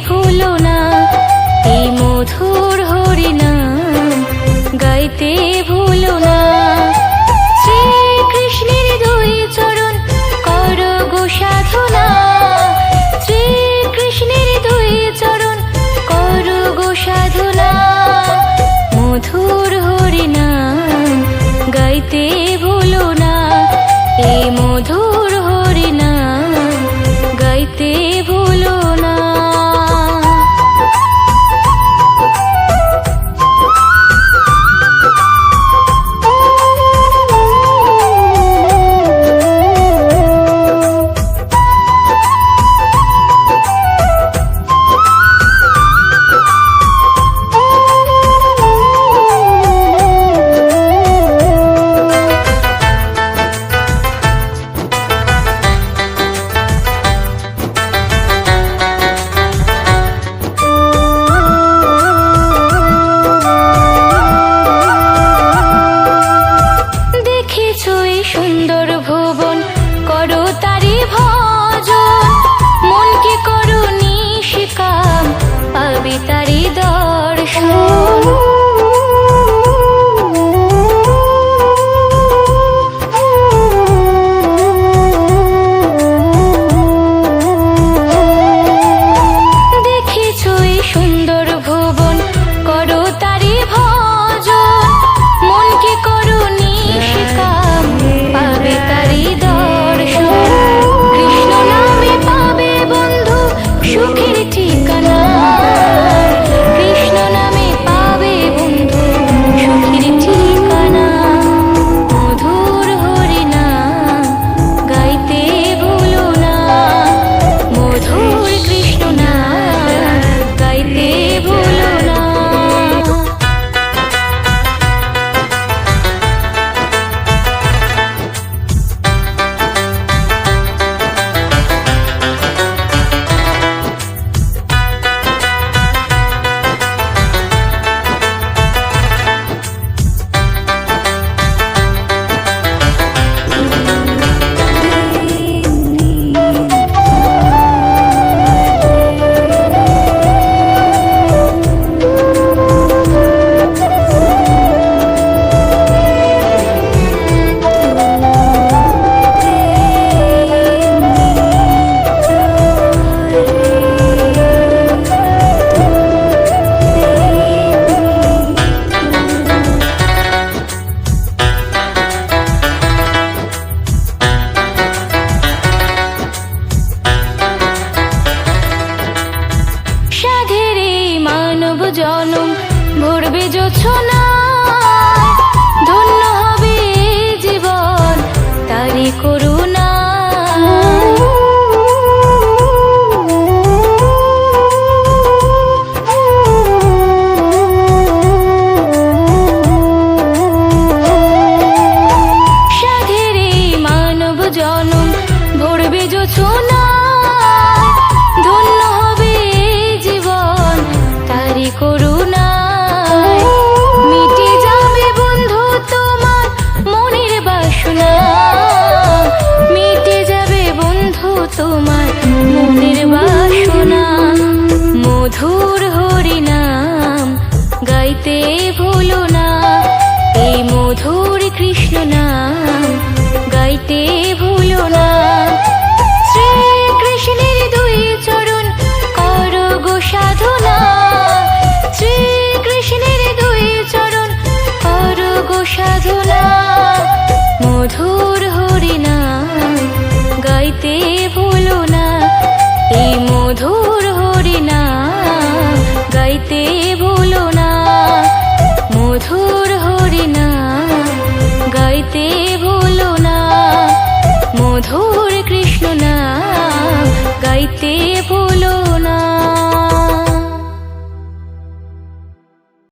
ভুলো না এই মধুর হরিনাম, গাইতে ভুলো না। শ্রীকৃষ্ণের দুই চরণ করো গো সাধনা, শ্রীকৃষ্ণের দুই চরণ করো গো সাধনা। মধুর হরিনাম গাইতে ভুলো না এই মধুর হরিনাম, গাইতে ভুলো না। সুন্দর ভুবন করো তারি ভজন, মনকে করো নিষ্কাম পাবে তারি দর্শন। দেখেছ এই সুন্দর ভুবন করো তারি ভজন, মনকে করো নিষ্কাম পাবে তারি দর্শন। কৃষ্ণ নামে পাবে বন্ধু সুখের ঠিকানা, কৃষ্ণ নামে পাবে বন্ধু সুখের ঠিকানা। মধুর হরিনাম গাইতে ভুলো না, মধুর কৃষ্ণ নাম গাইতে ভুলো না। জনম ভরবে জোছনায়, ধন্য হবে জীবন তারি করু